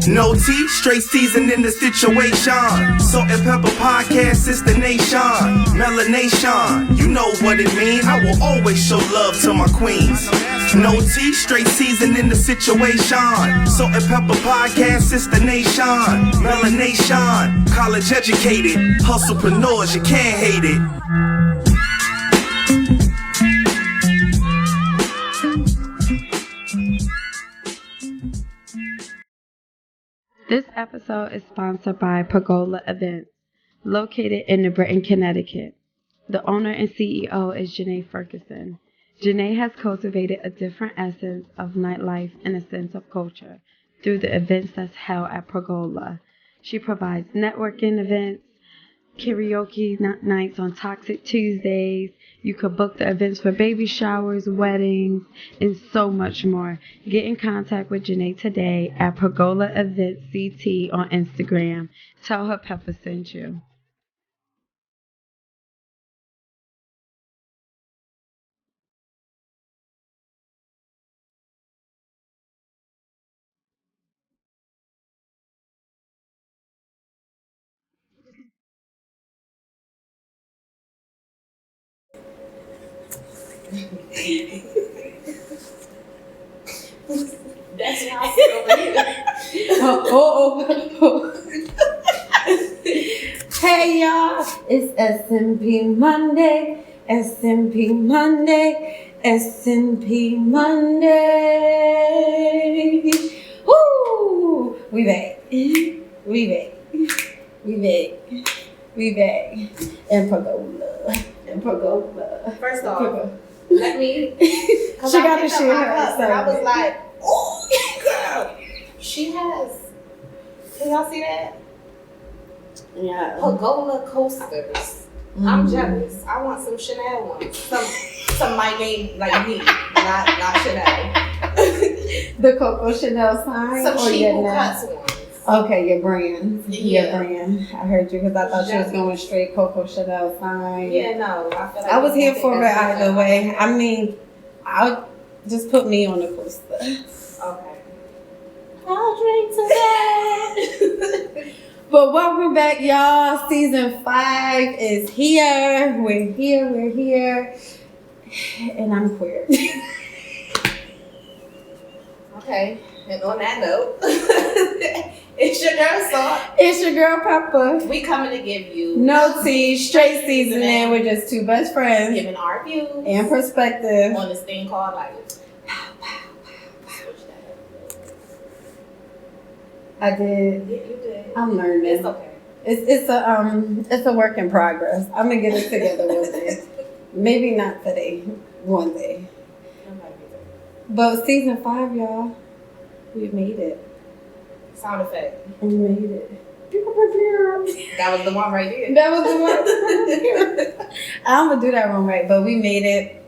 No tea, straight season in the situation. Salt and Peppa podcast is the nation. Melanation, you know what it mean. I will always show love to my queens. No tea, straight season in the situation. Salt and Peppa podcast is the nation. Melanation, college educated, hustlepreneurs, you can't hate it. This episode is sponsored by Pergola Events, located in New Britain, Connecticut. The owner and CEO is Janae Ferguson. Janae has cultivated a different essence of nightlife and a sense of culture through the events that's held at Pergola. She provides networking events, karaoke nights on Toxic Tuesdays. You could book the events for baby showers, weddings, and so much more. Get in contact with Janae today at Pergola Events CT on Instagram. Tell her Peppa sent you. That's how oh. Hey y'all, it's S&P Monday, S&P Monday, S&P Monday. Woo! We back. And Pergola. First off, let me. She got the shit. I was like, oh, girl. She has. Can y'all see that? Yeah. Pergola coasters. I'm jealous. I want some Chanel ones. Some my name like me, not Chanel. The Coco Chanel sign. Some or cheap your cuts ones. Okay, your brand. Yeah. Your brand. I heard you because I thought she was going straight Coco Chanel sign. Yeah, no. I feel like I was here for it either way. I mean, I'll just put me on the coaster. Okay. I'll drink to that. But welcome back, y'all. Season 5 is here. We're here. And I'm queer. Okay. And on that note, it's your girl Sault. It's your girl Peppa. We coming to give you No tea, straight seasoning. We're just two best friends giving our views and perspective on this thing called life. I did. Yeah, you did. I'm learning. It's okay. It's a work in progress. I'm gonna get it together one day. Maybe not today. One day. But season 5, y'all, we made it. Sound effect. We made it. That was the one right there. That was the one. I'm gonna do that one right, but we made it.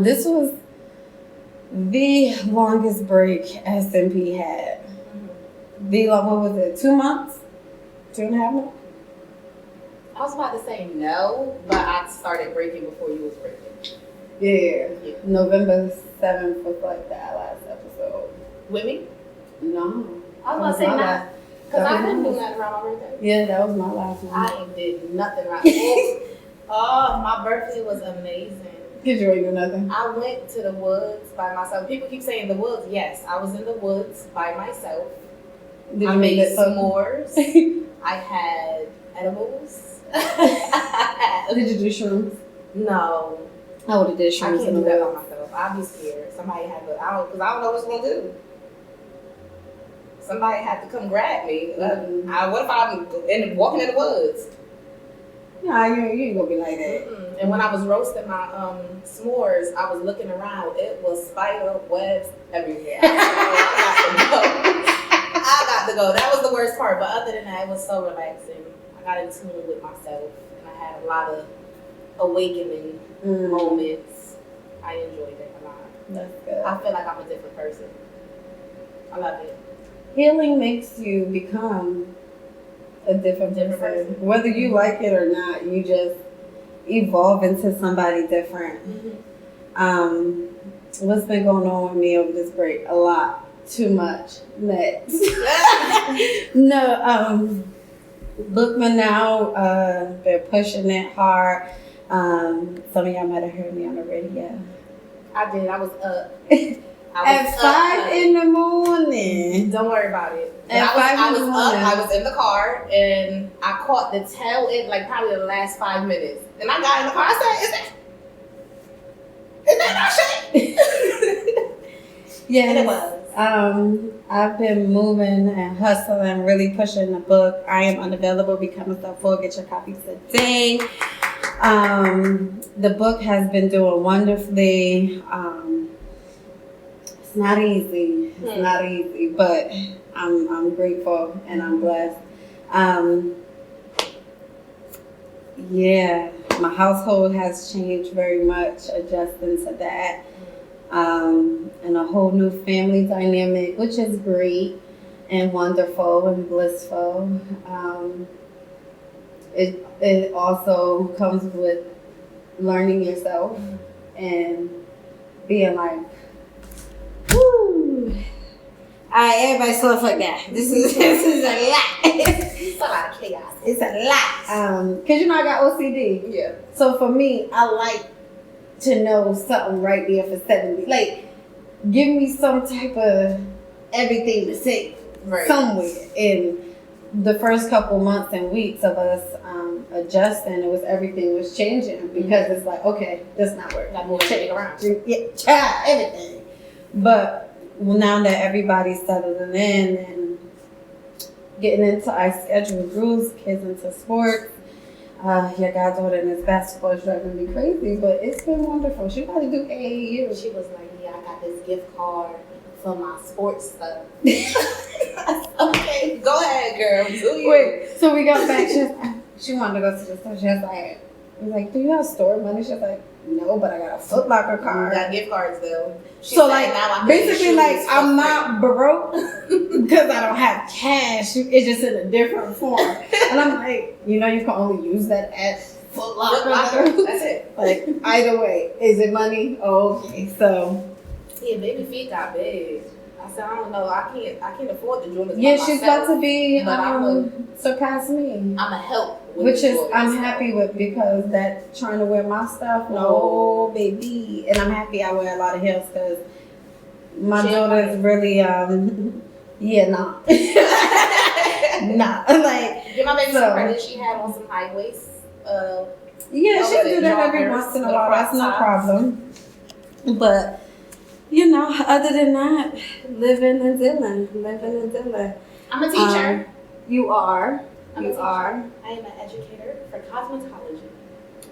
This was the longest break S&P had. What was it? 2 months? 2.5 months? I was about to say no, but I started breaking before you was breaking. Yeah. November 7th was like that last episode. With me? No. I was about to say not. Because I didn't do nothing around my birthday. Yeah, that was my last one. I did nothing around. Oh, my birthday was amazing. Did you ain't do nothing? I went to the woods by myself. People keep saying the woods. Yes, I was in the woods by myself. Did I you made make it s'mores. I had edibles. Did you do shrooms? No. I would have did I shrooms can't in the do that by woods. myself. I'd be scared. Somebody had to, because I don't know what it's going to do. Somebody had to come grab me. What if I'm walking in the woods? Nah, you ain't gonna be like that. Mm-mm. And when I was roasting my s'mores, I was looking around. It was spider webs everywhere. I got to go. That was the worst part. But other than that, it was so relaxing. I got in tune with myself, and I had a lot of awakening moments. I enjoyed it a lot. That's good. I feel like I'm a different person. I love it. Healing makes you become a different person. Whether you like it or not, you just evolve into somebody different. Mm-hmm. What's been going on with me over this break? A lot. too much. Next. No, Bookman now, they're pushing it hard. Some of y'all might have heard me on the radio. I did. I was up. At 5 in the morning. Don't worry about it. At I was 5 in the up. morning. I was in the car, and I caught the tail end, like probably the last 5 minutes. And I got in the car. I said, "Is that not shit?" Yes. And it was. I've been moving and hustling, really pushing the book. I am unavailable. Become a Self-Full. Get your copy today. The book has been doing wonderfully. It's not easy. It's not easy, but I'm grateful and I'm blessed. Yeah, my household has changed very much, adjusting to that. And a whole new family dynamic, which is great and wonderful and blissful. It also comes with learning yourself and being like, woo. Everybody slow like that. This is a lot. It's a lot of chaos. It's a lot. Cause I got OCD. Yeah. So for me, I like to know something right there for 70. Like, give me some type of everything to say somewhere. And the first couple months and weeks of us adjusting, everything was changing because it's like, okay, this not working. Got more shit around. Yeah, try everything. But now that everybody's settling in and getting into our schedule grooves, kids into sports, your goddaughter in this basketball is driving me crazy, but it's been wonderful. She about to do AAU. She was like, "Yeah, I got this gift card for my sports stuff." Okay, go ahead, girl. Do you? Wait, so we got back. She wanted to go to the store. She was like, "Do you have store money?" She was like, "No, but I got a Foot Locker card." Got gift cards though. She So said, like, now I can basically, get like shoes I'm for not broke because I don't have cash. It's just in a different form, and I'm like, you can only use that at Foot free. Foot Locker. Locker. That's it. Like either way, is it money? Oh, okay, so Yeah, baby feet got big. I said, I don't know. I can't afford the Jordans. yeah, by she's myself, about to be but surpass me. I'ma help. With Which the is Jordans, I'm so. happy with because that trying to wear my stuff, no baby, and I'm happy I wear a lot of heels because my daughter's really yeah nah nah like Give my baby so, some credit. She had on some high waist. yeah, she'll do that every joggers once in a with while. crop That's no tops. problem. But other than that, living and dealing. I'm a teacher. You are. I'm a You teacher. are. I am an educator for cosmetology.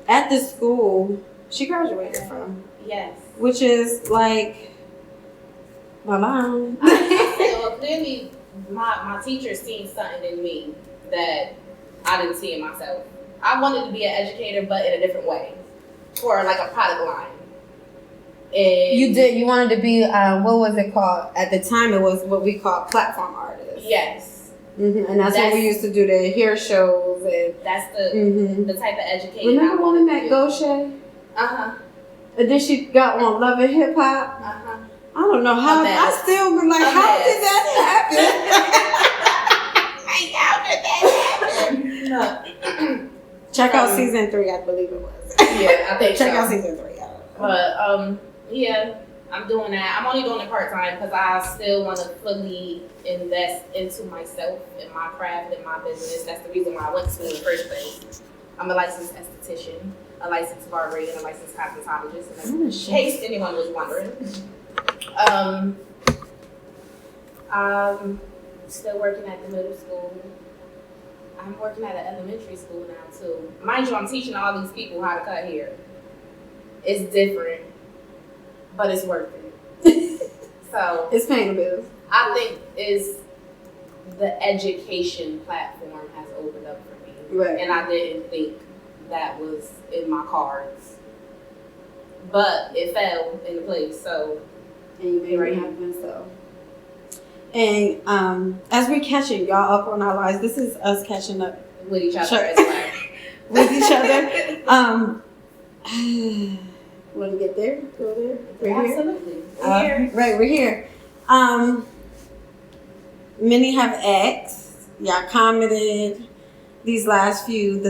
At the school she graduated from, Yes. which is like my mom. Well, clearly, my teacher seen something in me that I didn't see in myself. I wanted to be an educator, but in a different way, for like a product line. And You did. You wanted to be what was it called? At the time, it was what we call platform artists. Yes, And that's when we used to do the hair shows and. that's the the type of education Remember I when we wanted met to do. Gaucher? Uh-huh. And then she got on Love and Hip Hop. Uh-huh. I don't know how. A mess. I still be like, A how mess. did that happen? Check out season 3, I believe it was. Yeah, I think Check so. out season 3. But yeah, I'm doing that. I'm only doing it part time because I still want to fully invest into myself and my craft and my business. That's the reason why I went to school in the first place. I'm a licensed esthetician, a licensed barber, and a licensed cosmetologist. And in case anyone was wondering, I'm still working at the middle school. I'm working at an elementary school now too. Mind you, I'm teaching all these people how to cut hair. It's different, but it's worth it. So It's paying the bills. I think is the education platform has opened up for me, Right. and I didn't think that was in my cards, but it fell into place. So And you made it happen, so. And as we're catching y'all up on our lives, this is us catching up with each other Sure. as well. with each other. Want to get there? Go there? We're here. Absolutely. We're here. Right, we're here. Many have asked. Y'all commented the last few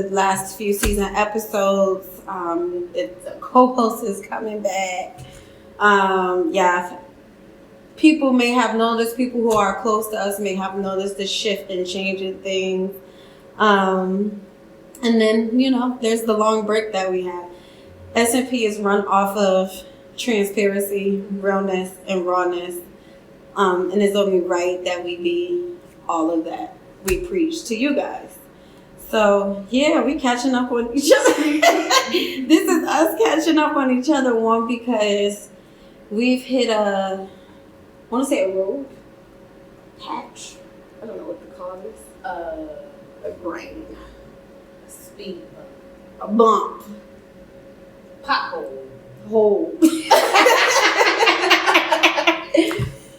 season episodes. The co-host is coming back. Yeah. People may have noticed, people who are close to us may have noticed the shift and change in things. And then, there's the long break that we have. S&P is run off of transparency, realness, and rawness. And it's only right that we be all of that we preach to you guys. So, yeah, we catching up on each other. This is us catching up on each other, one, because we've hit I want to say a road patch. I don't know what to call this. A grain. A speed bump. A bump. Pothole. Hole.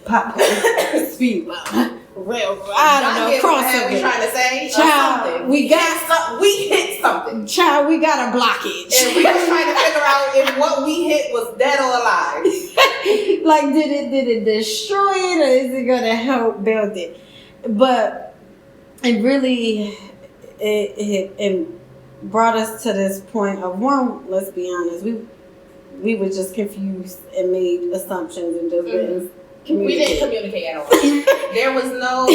Pothole. Speed bump. Railroad. I don't know. Crossover. We trying to say Child, we hit something. Child, we got a blockage. And we were trying to figure out if what we hit was dead or alive. Like, did it destroy it, or is it gonna help build it? But it really it brought us to this point of, one, let's be honest, we were just confused and made assumptions and just didn't communicate. We didn't communicate at all. There was no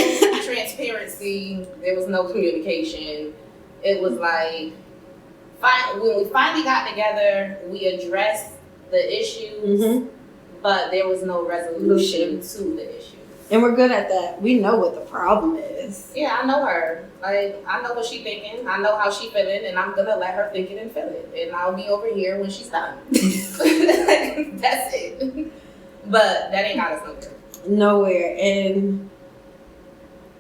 transparency. There was no communication. It was like, when we finally got together, we addressed the issues, but there was no resolution to the issues. And we're good at that. We know what the problem is. Yeah, I know her. Like, I know what she's thinking. I know how she's feeling, and I'm gonna let her think it and feel it. And I'll be over here when she's done. That's it. But that ain't got us nowhere. Nowhere. And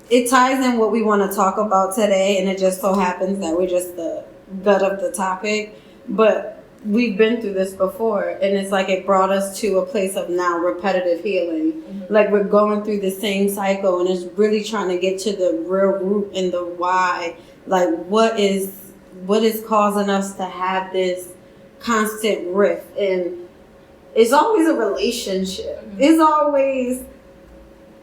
it ties in what we want to talk about today, and it just so happens that we're just the gut of the topic. But we've been through this before, and it's like it brought us to a place of now repetitive healing. Like, we're going through the same cycle, and it's really trying to get to the real root and the why. Like, what is causing us to have this constant rift? And it's always a relationship. It's always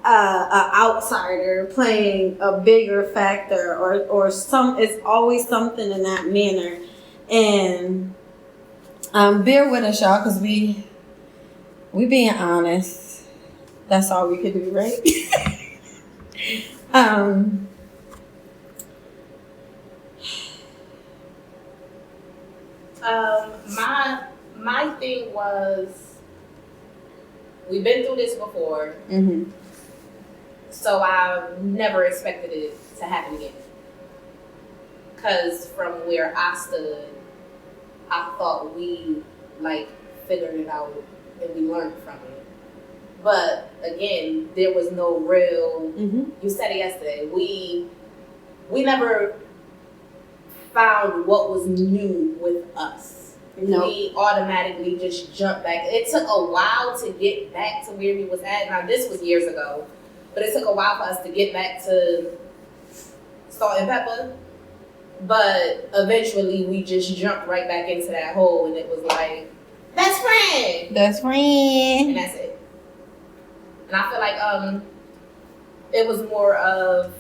an outsider playing a bigger factor, or it's always something in that manner. And bear with us, y'all, because we being honest. That's all we could do, right? My thing was, we've been through this before, so I never expected it to happen again. Because from where I stood, I thought we figured it out and we learned from it. But again, there was no real. You said it yesterday. We never found what was new with us. Nope. We automatically just jumped back. It took a while to get back to where we was at. Now, this was years ago, but it took a while for us to get back to Salt and Peppa. But eventually, we just jumped right back into that hole, and it was like, best friend. Best friend. And that's it. And I feel like it was more of,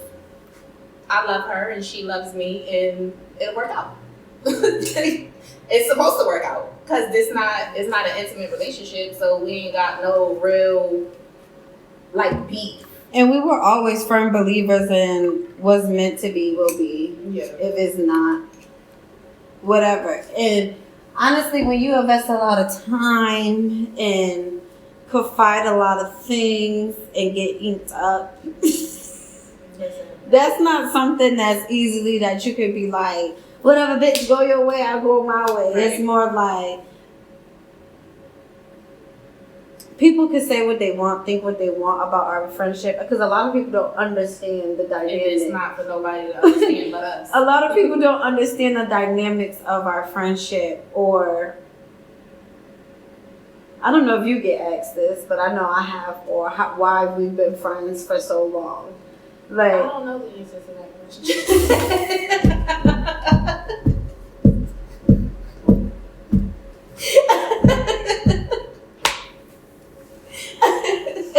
I love her and she loves me, and it'll work out. It's supposed to work out, because it's not an intimate relationship, so we ain't got no real beef. And we were always firm believers in what's meant to be will be. Yeah. If it's not, whatever. And honestly, when you invest a lot of time and confide a lot of things and get inked up, that's not something that's easily that you can be like, whatever, bitch, go your way, I'll go my way. Right. It's more like, people can say what they want, think what they want about our friendship, because a lot of people don't understand the dynamics. It's not for nobody to understand but us. A lot of people don't understand the dynamics of our friendship, or I don't know if you get asked this, but I know I have, or why we've been friends for so long. I don't know the answer to that question.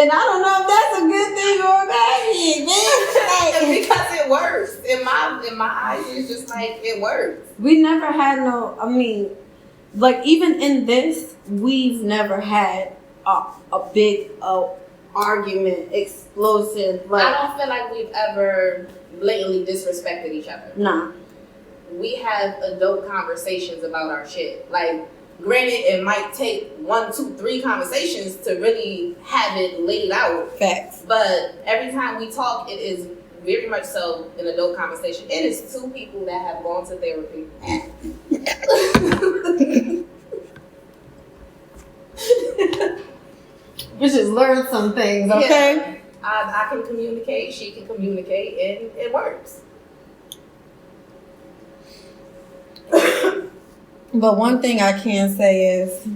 And I don't know if that's a good thing or a bad thing, man. it works. In my eyes, it's just like it works. We never had like even in this, we've never had a big argument, explosive. Like, I don't feel like we've ever blatantly disrespected each other. Nah. We have adult conversations about our shit. Like, granted, it might take 1, 2, 3 conversations to really have it laid out. Facts. But every time we talk, it is very much so an adult conversation. It is 2 people that have gone to therapy. We just learned some things, okay? Yeah. I can communicate, she can communicate, and it works. But one thing I can say is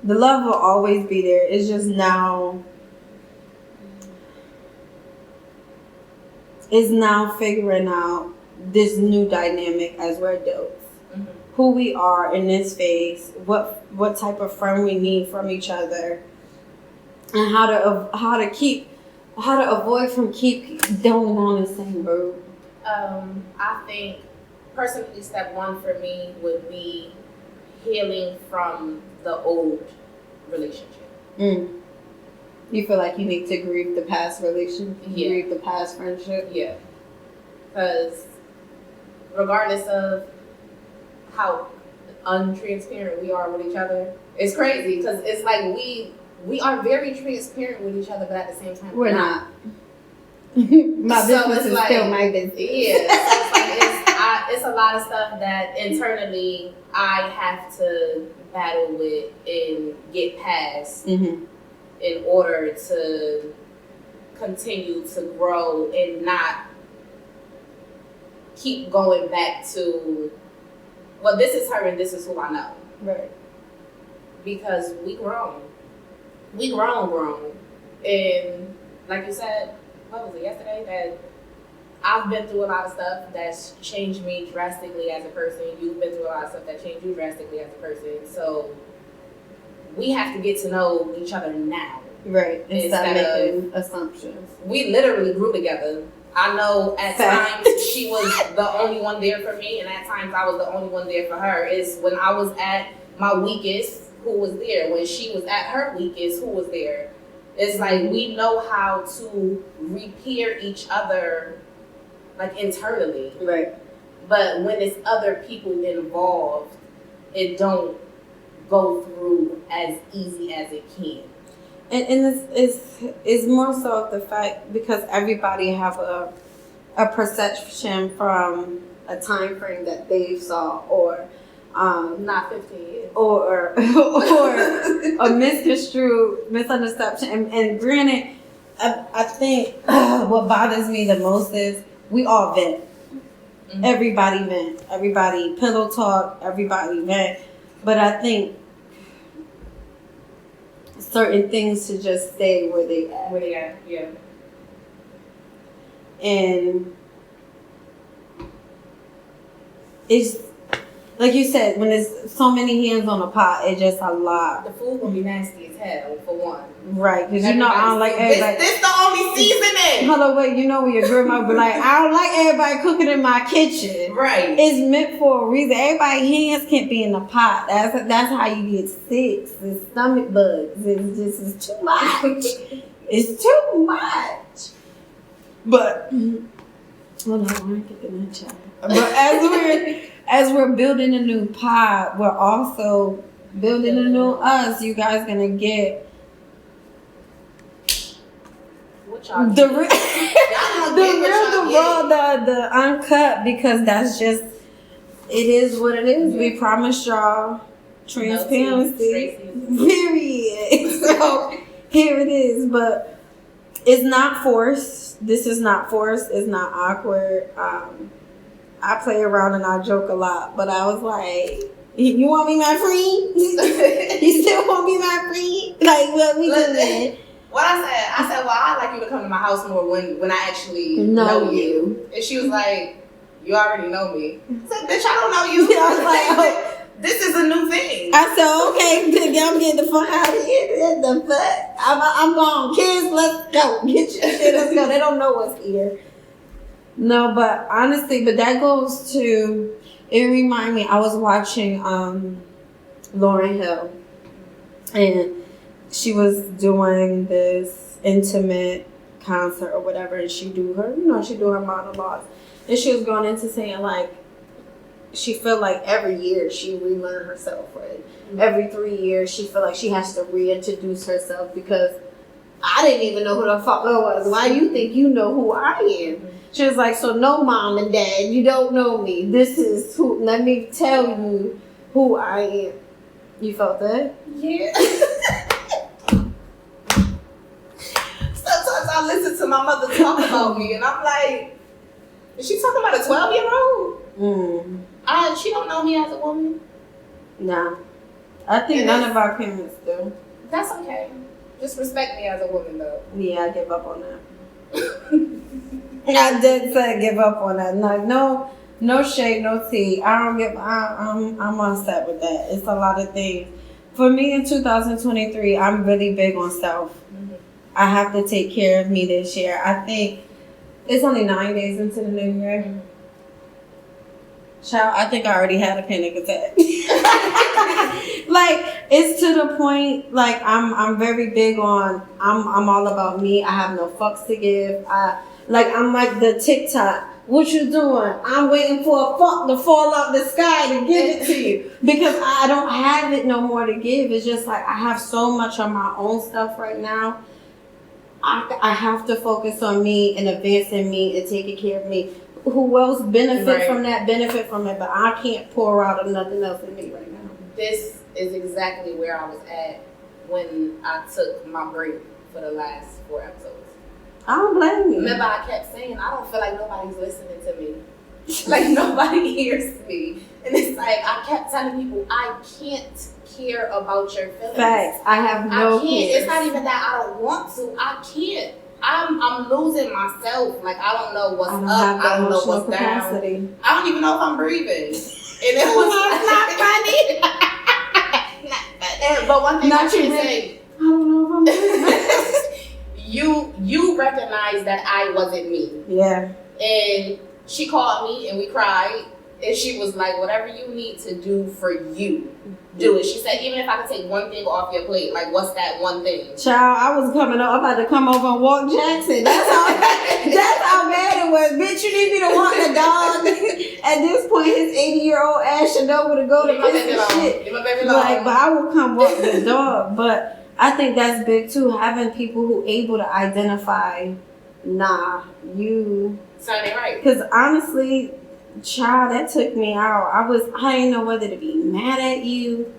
the love will always be there. It's just now figuring out this new dynamic as we're adults. Mm-hmm. Who we are in this phase, what type of friend we need from each other, and how to avoid from keep going down the same road. I think personally, step 1 for me would be healing from the old relationship. You feel like you need to grieve the past relationship, grieve the past friendship? Yeah. Because regardless of how untransparent we are with each other, it's crazy because it's like we are very transparent with each other, but at the same time we're not. My business is like, still my business. Yeah. So it's a lot of stuff that internally I have to battle with and get past in order to continue to grow and not keep going back to, well, this is her and this is who I know. Right. Because we grown. We grown. And like you said, what was it, yesterday? That I've been through a lot of stuff that's changed me drastically as a person. You've been through a lot of stuff that changed you drastically as a person. So we have to get to know each other now. Right. Instead of making assumptions. We literally grew together. I know at times she was the only one there for me, and at times I was the only one there for her. It's when I was at my weakest, who was there? When she was at her weakest, who was there? It's like we know how to repair each other, like internally. Right. But when it's other people involved, it don't go through as easy as it can. And this is more so of the fact because everybody have a perception from a time frame that they saw or not 15 years or a misconstrued misunderstanding. And granted, I think what bothers me the most is we all vent. Mm-hmm. Everybody vent. Everybody pillow talk. Everybody vent. But I think certain things should just stay where they at. Where they at, yeah. And it's like you said, when there's so many hands on a pot, it's just a lot. The food will be nasty as hell, for one. Right, because you know I don't like everybody. This the only seasoning. Hold on, wait, you know when your grandma be like, I don't like everybody cooking in my kitchen. Right. It's meant for a reason. Everybody's hands can't be in the pot. That's how you get sick. It's stomach bugs. It's too much. It's too much. But hold on, I'm getting that chat. But as we're building a new pod, we're also building a new us. You guys gonna get the real, the uncut, because that's just it is what it is. We promise y'all transparency. Period. So here it is, but it's not forced. This is not forced. It's not awkward. I play around and I joke a lot, but I was like, you want me my friend? You still want me my friend? Like, what we doing? What I said, well, I'd like you to come to my house more when I actually know you. And she was like, you already know me. I said, bitch, I don't know you. I was like, oh, this is a new thing. I said, okay, I'm getting the fuck out of here. The fuck? I'm gone. Kids, let's go. Get your shit, let's go. They don't know what's here. No, but honestly, but that goes to, it reminded me, I was watching Lauryn Hill, and she was doing this intimate concert or whatever, and she do her monologues, and she was going into saying like she felt like every year she relearn herself, right? Every 3 years she felt like she has to reintroduce herself because I didn't even know who the fuck I was. Why you think you know who I am? She was like, so no, mom and dad, you don't know me. This is who. Let me tell you who I am. You felt that? Yeah. Sometimes I listen to my mother talk about me, and I'm like, is she talking about a 12-year-old? She don't know me as a woman. Nah. I think none of our parents do. That's okay. Just respect me as a woman, though. Yeah, I give up on that. I did say give up on that. Like, no shade, no tea. I'm on set with that. It's a lot of things. For me in 2023, I'm really big on self. Mm-hmm. I have to take care of me this year. I think it's only 9 days into the new year. Mm-hmm. Child, I think I already had a panic attack. Like, it's to the point, like, I'm very big on, I'm all about me. I have no fucks to give. I'm like the TikTok. What you doing? I'm waiting for a fuck to fall out the sky to give it to you. Because I don't have it no more to give. It's just like, I have so much on my own stuff right now. I have to focus on me and advancing me and taking care of me. Who else benefit from it, but I can't pour out of nothing else in me right now. This is exactly where I was at when I took my break for the last 4 episodes. I don't blame you. Remember, I kept saying, I don't feel like nobody's listening to me. Like, nobody hears me. And it's like, I kept telling people, I can't care about your feelings. Facts. I have no care. It's not even that I don't want to. I can't. I'm losing myself. Like, I don't know what's up. I don't know what's capacity. Down. I don't even know if I'm breathing. And it was not funny. Not funny. But one thing I should say, I don't know if I'm breathing. You recognize that I wasn't me. Yeah. And she called me and we cried. And she was like, whatever you need to do for you, do it. She said, even if I could take one thing off your plate, like, what's that one thing? Child, I was coming up, I'm about to come over and walk Jackson. That's how bad it was. Bitch, you need me to walk the dog. At this point, his 80-year-old ass should know where to go to piss and shit. Get my baby like, but I will come walk the dog. But I think that's big too, having people who able to identify, nah, you. Sounding right. Because honestly, child, that took me out. I didn't know whether to be mad at you.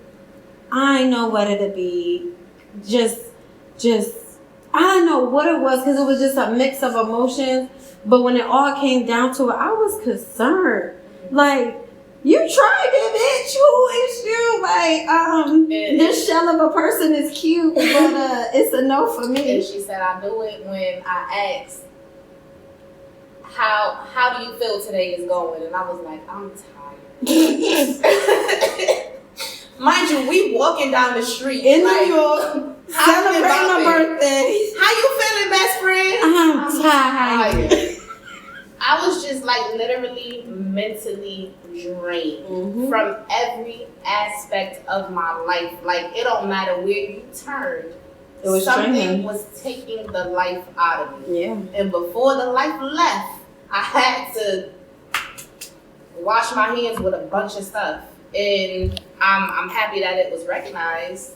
I didn't know whether to be just I don't know what it was, because it was just a mix of emotions. But when it all came down to it, I was concerned. Like, you tried it, bitch. Who is you? Like, this shell of a person is cute, but it's a no for me. And she said, I knew it when I asked, how do you feel today is going? And I was like, I'm tired. Mind you, we walking down the street in New York, celebrating my birthday. How you feeling, best friend? I'm tired. I was just like literally mentally drained from every aspect of my life. Like, it don't matter where you turned. Something was taking the life out of me. Yeah. And before the life left, I had to wash my hands with a bunch of stuff. And I'm happy that it was recognized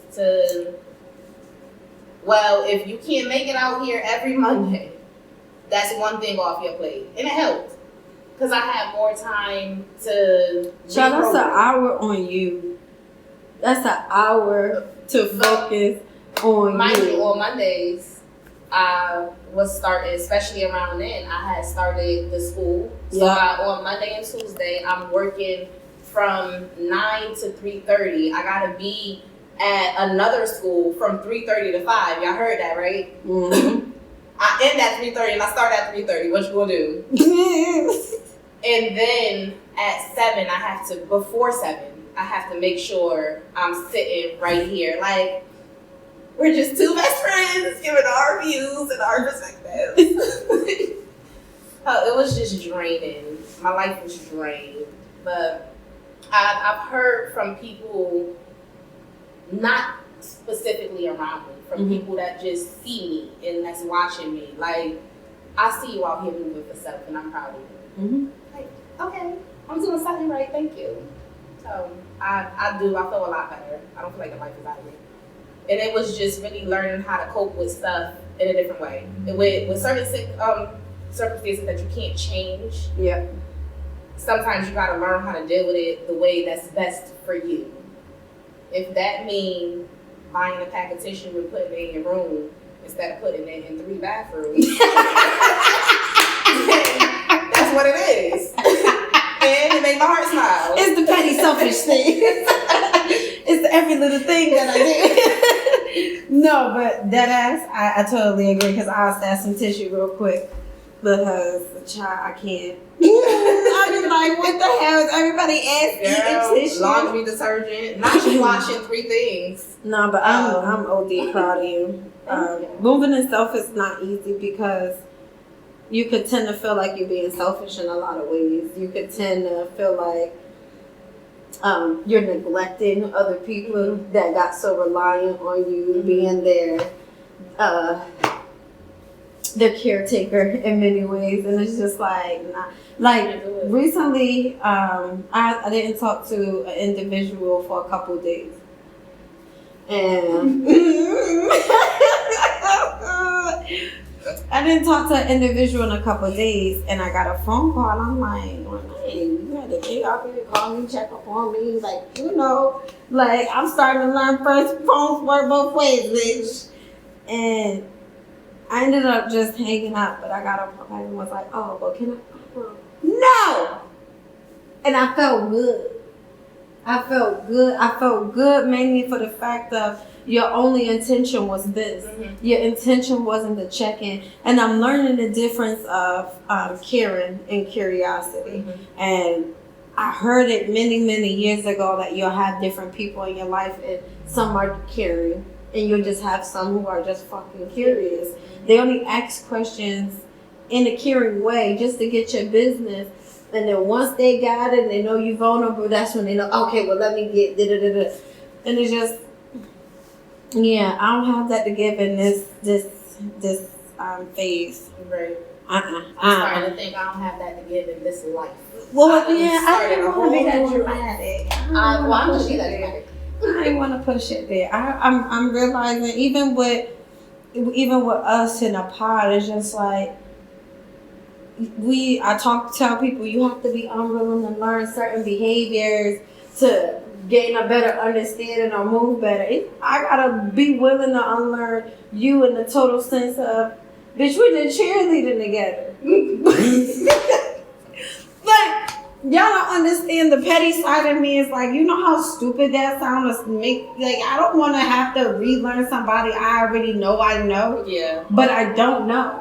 well, if you can't make it out here every Monday, that's one thing off your plate. And it helped. Because I had more time to... Child, that's an hour on you. That's an hour to focus on Mind you. you, on Mondays, I was starting, especially around then, I had started the school. So on Monday and Tuesday, I'm working from 9 to 3:30. I got to be at another school from 3:30 to 5. Y'all heard that, right? Mm-hmm. I end at 3:30 and I start at 3:30. What you gonna do? And then at 7, before 7, I have to make sure I'm sitting right here. Like, we're just two best friends giving our views and our perspectives. It was just draining. My life was drained. But I've heard from people, not specifically around me, from people that just see me and that's watching me. Like, I see you out here moving for self, and I'm proud of you. Like, okay, I'm doing something right. Thank you. So I feel a lot better. I don't feel like the life is out of me. And it was just really learning how to cope with stuff in a different way. With certain circumstances that you can't change. Yeah. Sometimes you gotta learn how to deal with it the way that's best for you. If that means buying a pack of tissue and putting it in your room instead of putting it in 3 bathrooms, that's what it is. And it made my heart smile. It's the petty selfish thing. It's every little thing that I do. No, but deadass, I totally agree, because I'll stab some tissue real quick. Because, child, I can't. I be like, what the hell is everybody asking tissue? Laundry detergent. Not you washing 3 things. No, but I'm OD proud of you. Moving in self is not easy, because you could tend to feel like you're being selfish in a lot of ways. You could tend to feel like you're neglecting other people that got so reliant on you being their caretaker in many ways. And it's just like, recently, I didn't talk to an individual for a couple of days. And I didn't talk to an individual in a couple of days, and I got a phone call. I'm like, hey, you had to get up here, call me, check up on me. Like, I'm starting to learn first phones work both ways, bitch. And I ended up just hanging up, but I got up and was like, oh, well, can I? No! And I felt good. I felt good mainly for the fact of your only intention was this. Your intention wasn't to check in. And I'm learning the difference of caring and curiosity. And I heard it many, many years ago that you'll have different people in your life, and some are caring, and you'll just have some who are just fucking curious. They only ask questions in a caring way just to get your business. And then once they got it and they know you're vulnerable, that's when they know, okay, well, let me get da-da-da-da. And it's just, yeah, I don't have that to give in this phase. Right. I'm starting to think I don't have that to give in this life. Well, I didn't want to be that dramatic. I'm going to be that dramatic. I didn't want to push it there. I'm realizing even with us in a pod, it's just like, tell people you have to be unwilling to learn certain behaviors to gain a better understanding or move better. I gotta be willing to unlearn you in the total sense of, bitch, we did cheerleading together. Like, y'all don't understand the petty side of me. Is like, you know how stupid that sounds to make. Like, I don't want to have to relearn somebody I already know. I know. Yeah. But I don't know.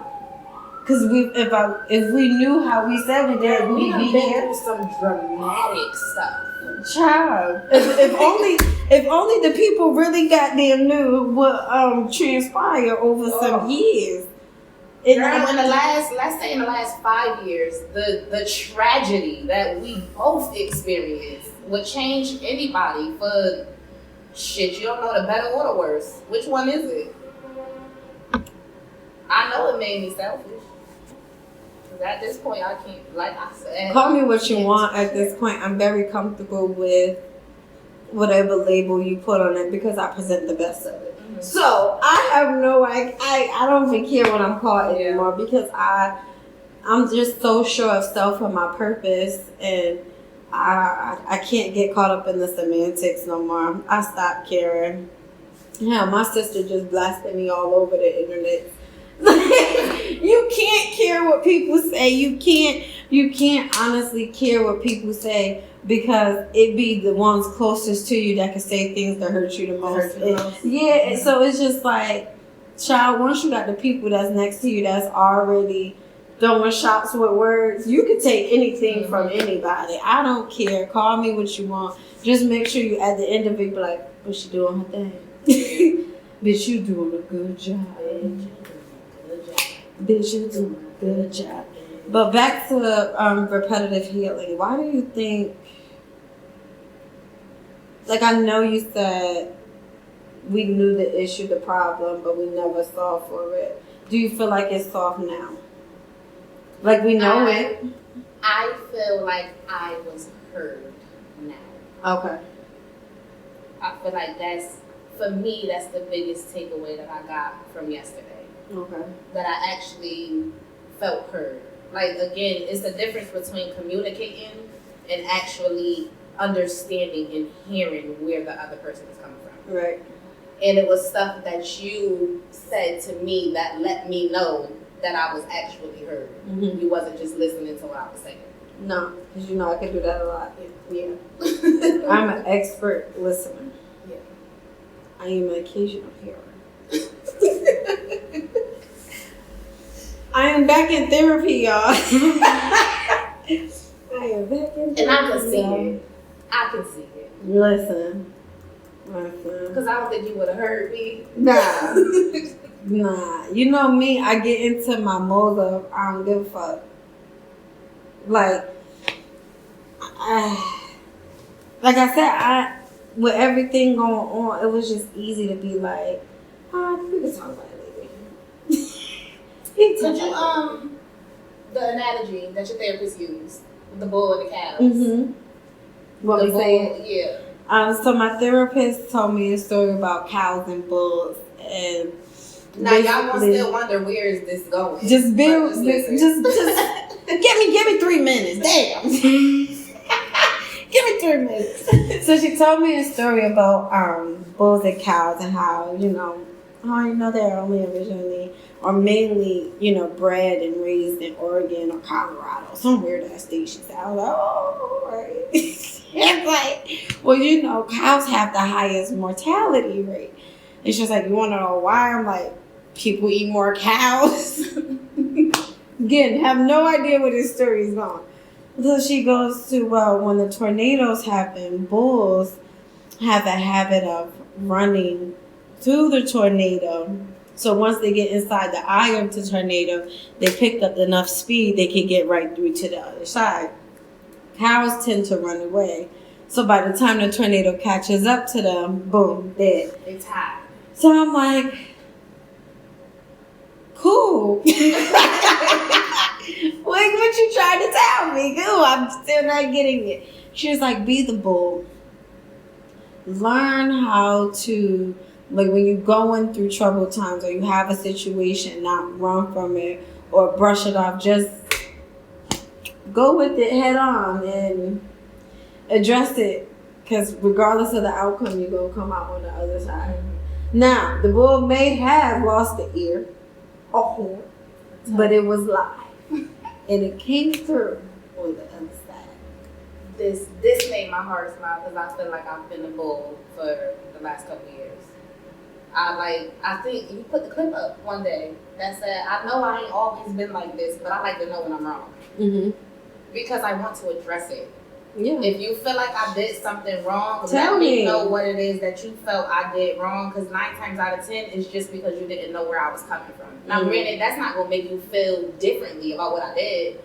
Because if we knew how we said we did, we'd be here. Some dramatic stuff. Child, if only the people really goddamn knew what transpired over some years. Girl, in the last 5 years, the tragedy that we both experienced would change anybody for shit. You don't know the better or the worse. Which one is it? I know it made me selfish. At this point, I can't, like I said. Call me what you want at this point. I'm very comfortable with whatever label you put on it because I present the best of it. So I have I don't even care what I'm called anymore because I'm just so sure of self and my purpose, and I can't get caught up in the semantics no more. I stopped caring. Yeah, my sister just blasted me all over the internet. You can't care what people say. You can't honestly care what people say because it be the ones closest to you that can say things that hurt you the most. So it's just like, child, once you got the people that's next to you that's already throwing shots with words, you can take anything from anybody. I don't care. Call me what you want. Just make sure you at the end of it be like, but she doing her thing. Bitch, you doing a good job. Bitch, you doing a good job. But back to repetitive healing. Why do you think? Like, I know you said we knew the issue, the problem, but we never solved for it. Do you feel like it's solved now? Like, we know it. I feel like I was heard now. Okay. I feel like for me, that's the biggest takeaway that I got from yesterday. Okay. That I actually felt heard. Like, again, it's the difference between communicating and actually understanding and hearing where the other person is coming from. Right. And it was stuff that you said to me that let me know that I was actually heard. Mm-hmm. You wasn't just listening to what I was saying. No, because you know I can do that a lot. Yeah. I'm an expert listener. Yeah. I am an occasional hearer. I am back in therapy, y'all. I am back in therapy. And I can see it. I can see it. Listen. Because I don't think you would have heard me. Nah. Nah. You know me, I get into my mode of I don't give a fuck. Like I said, with everything going on, it was just easy to be like, we can talk about it later. Could you, the analogy that your therapist used, the bull and the cows. Mm-hmm. What the we bull, saying? Yeah. So my therapist told me a story about cows and bulls, and now y'all gonna still wonder where is this going. Just give me 3 minutes. Damn. Give me 3 minutes. So she told me a story about bulls and cows and how, they're only originally or mainly, bred and raised in Oregon or Colorado. Some weird ass state, she said. I was like, oh, right. It's like, well, cows have the highest mortality rate. And she's like, you want to know why? I'm like, people eat more cows. Again, have no idea where this story is going. So she goes to, when the tornadoes happen, bulls have a habit of running through the tornado. So once they get inside the eye of the tornado, they pick up enough speed, they can get right through to the other side. Cows tend to run away. So by the time the tornado catches up to them, boom, dead. It's hot. So I'm like, cool. What you trying to tell me? Cool, I'm still not getting it. She was like, be the bull. Learn how to, like, when you're going through troubled times or you have a situation, not run from it or brush it off. Just go with it head on and address it. Because regardless of the outcome, you're going to come out on the other side. Now, the bull may have lost the ear or horn, but it was live. And it came through on the other side. This made my heart smile because I feel like I've been a bull for the last couple of years. I think you put the clip up one day that said, I know I ain't always been like this, but I like to know when I'm wrong. Mm-hmm. Because I want to address it. Yeah. If you feel like I did something wrong, Tell let me. me know what it is that you felt I did wrong. Because 9 times out of 10, it's just because you didn't know where I was coming from. Now, granted, that's not going to make you feel differently about what I did.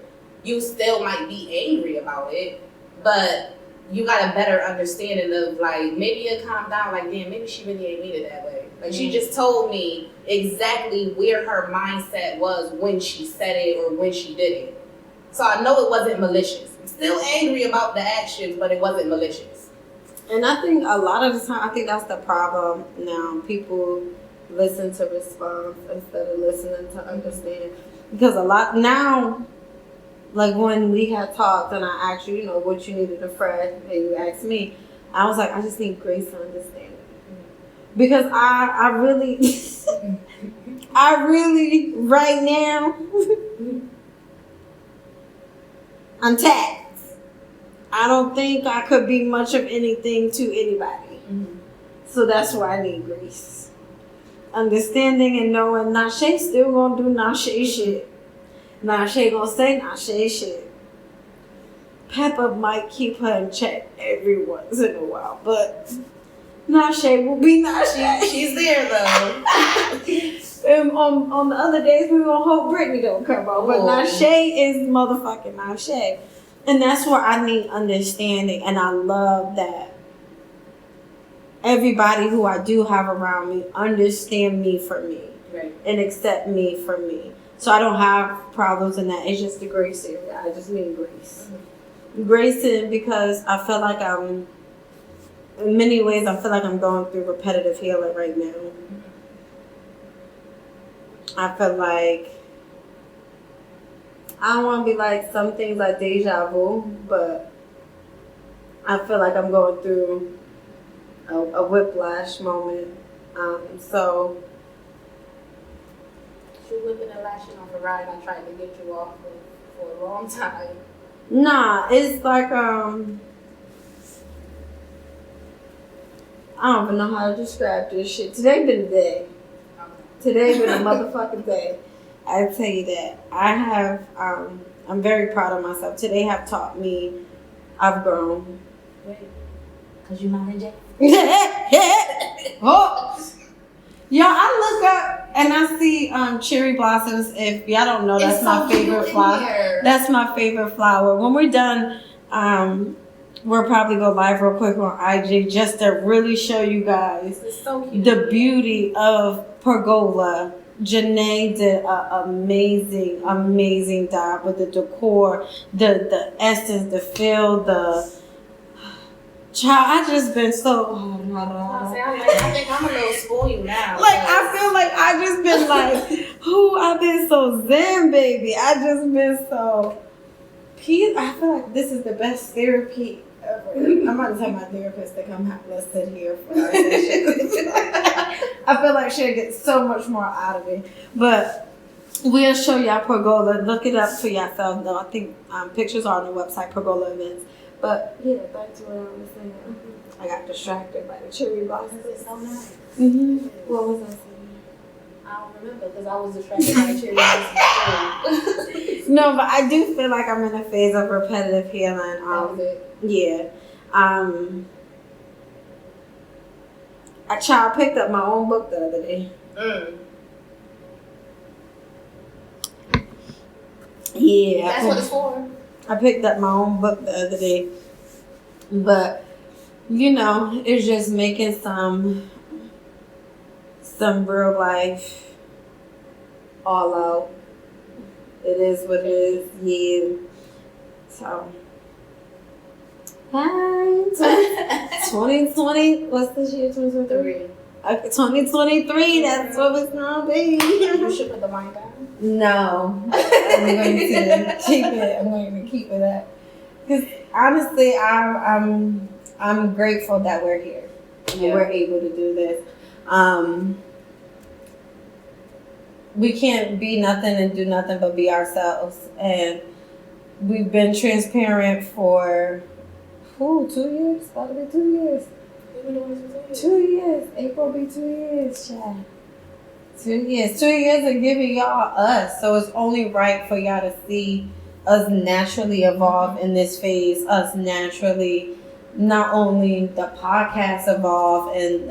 You still might be angry about it, but you got a better understanding of, like, maybe you'll calm down, like, damn, maybe she really ain't mean it that way. Like, she just told me exactly where her mindset was when she said it or when she did it. So I know it wasn't malicious. I'm still angry about the actions, but it wasn't malicious. And I think a lot of the time, I think that's the problem now. People listen to response instead of listening to understand. Because a lot now, like when we had talked and I asked you, what you needed to Fred, and you asked me, I was like, I just need grace and understanding. Because I really, right now, I'm taxed. I don't think I could be much of anything to anybody. Mm-hmm. So that's why I need grace. Understanding and knowing Nashe still gonna do Nashe shit. Nashe gonna say Nashe shit. Peppa might keep her in check every once in a while, but Nashe will be Nashe. She's there though. On the other days, we gonna hope Brittany don't come out. But Oh. Nashe is motherfucking Nashe. And that's where I need understanding. And I love that everybody who I do have around me understand me for me. Right. And accept me for me. So I don't have problems in that. It's just the grace area. I just need grace. Grace it because I feel like in many ways, I feel like I'm going through repetitive healing right now. I feel like I don't want to be like some things like deja vu, but I feel like I'm going through a whiplash moment. So You whipping and lashing off a ride I tried to get you off for a long time. nah, it's like I don't even know how to describe this shit. Today been a day. Today been a motherfucking day. I tell you that. I have I'm very proud of myself. Today have taught me I've grown. Wait, cause you're not in jail. Oh. Y'all, I look up and I see cherry blossoms. If y'all don't know, that's my favorite flower. That's my favorite flower. When we're done, we'll probably go live real quick on IG just to really show you guys It's so cute. the beauty of pergola. Janae did an amazing job with the decor, the essence, the feel, the child. I just been so. Oh, no. I think I'm a little spoiled now. Like, I feel like I just been like, I've been so zen, baby. I just been so peace. I feel like this is the best therapy ever. I'm about to tell my therapist to come let's sit here for our session. I feel like she'll get so much more out of me. But we'll show y'all pergola. Look it up for yourself, though. I think pictures are on the website, Pergola Events. But yeah, back to what I was saying. I got distracted by the cherry blossoms. It's so nice. What was I saying? I don't remember because I was distracted by the cherry. No, but I do feel like I'm in a phase of repetitive healing. That was it. Yeah. I picked up my own book the other day. Yeah. That's what it's for. I picked up my own book the other day. But, you know, it's just making some real life all out. It is what it is. Yeah. So. Hi. 2020. What's this year? 2023? 2023. That's what it's gonna be. You should put the wine down. No. I'm going to keep it. I'm going to keep it up. Because honestly, I'm grateful that we're here. And we're able to do this. We can't be nothing and do nothing but be ourselves. And we've been transparent for 2 years. About to be 2 years. We've been doing this for 2 years. April will be 2 years, child. 2 years. 2 years of giving y'all us. So it's only right for y'all to see us naturally evolve in this phase. Us naturally, not only the podcast evolve and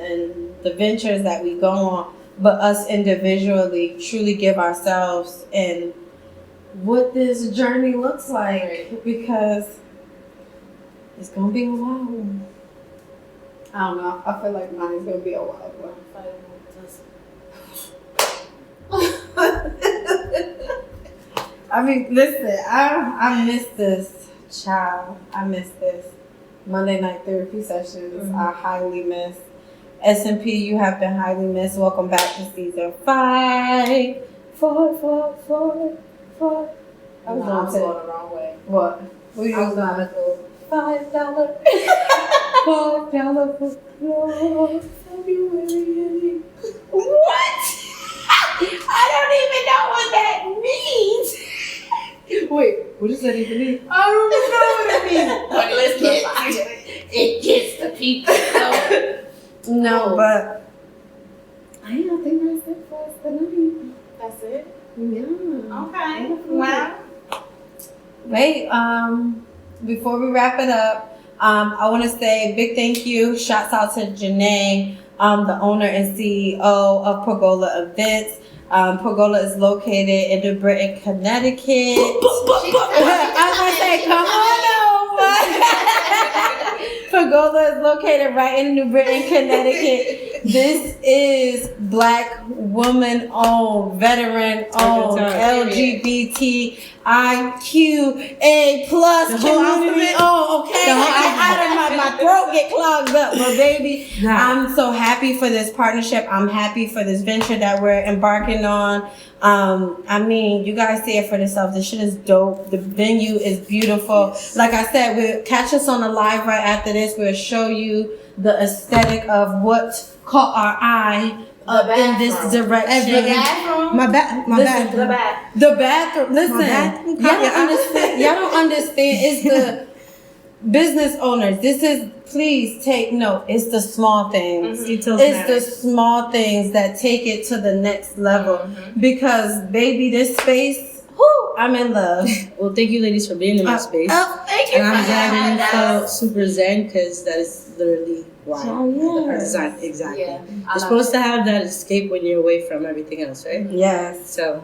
the ventures that we go on, but us individually truly give ourselves and what this journey looks like. Right. Because it's going to be a while. I don't know. I feel like mine's going to be a wild one. I mean, listen, I miss this, child. I miss this. Monday night therapy sessions, I highly miss. S&P, you have been highly missed. Welcome back to season 5. 4. I was going going the wrong way. what? I was going to go $5. $5 for clothes. February. What? I don't even know what that means. Wait, what does that even mean? I don't even know what it means. But let's get it gets the people. No, but I don't think that's it for us tonight. That's it? Yeah. Okay. Wow. Wait, before we wrap it up, I want to say big thank you. Shouts out to Janae, the owner and CEO of Pergola Events. Pergola is located in New Britain, Connecticut. I was gonna say, come on over. Pergola is located right in New Britain, Connecticut. This is Black woman owned, veteran owned, LGBTIQA plus community owned. Okay, my throat get clogged up, but baby, I'm so happy for this partnership. I'm happy for this venture that we're embarking on. I mean, you guys see it for yourself. This shit is dope. The venue is beautiful. Like I said, we'll catch us on the live right after this. We'll show you the aesthetic of what caught our eye in this direction. The bathroom. Listen, y'all don't understand. It's the business owners. This is, please take note. It's the small things. It's the small things that take it to the next level. Because baby, this space, I'm in love. Well, thank you, ladies, for being in my space. Thank you. And I'm glad that you felt super zen, because that is literally why. Exactly. Yeah, you're supposed to have that escape when you're away from everything else, right? Yes. So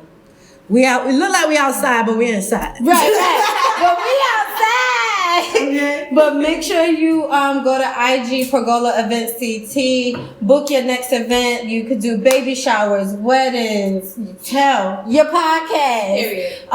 we look like we outside, but we're inside. Right. But we outside. Okay. But make sure you go to IG Pergola Events CT. Book your next event. You could do baby showers, weddings, your podcast. Period.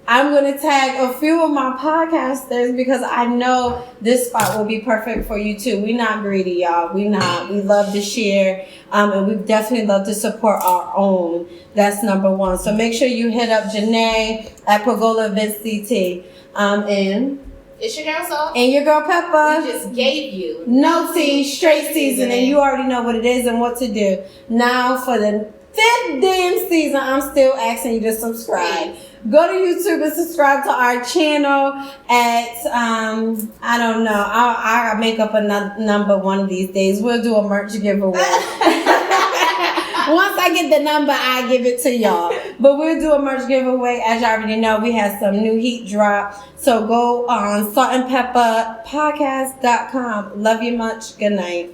I'm going to tag a few of my podcasters because I know this spot will be perfect for you too. We're not greedy, y'all. We not. We love to share. And we definitely love to support our own. That's number one. So make sure you hit up Janae at Pergola Events CT. And It's your girl Sault. your girl Peppa. We just gave you No tea, straight season. And you already know what it is and what to do. Now for the 5th damn season, I'm still asking you to subscribe. Go to YouTube and subscribe to our channel at, I don't know, I'll make up a number one of these days. We'll do a merch giveaway. Once I get the number, I give it to y'all. But we'll do a merch giveaway. As y'all already know, we have some new heat drop. So go on saltandpepperpodcast.com. Love you much. Good night.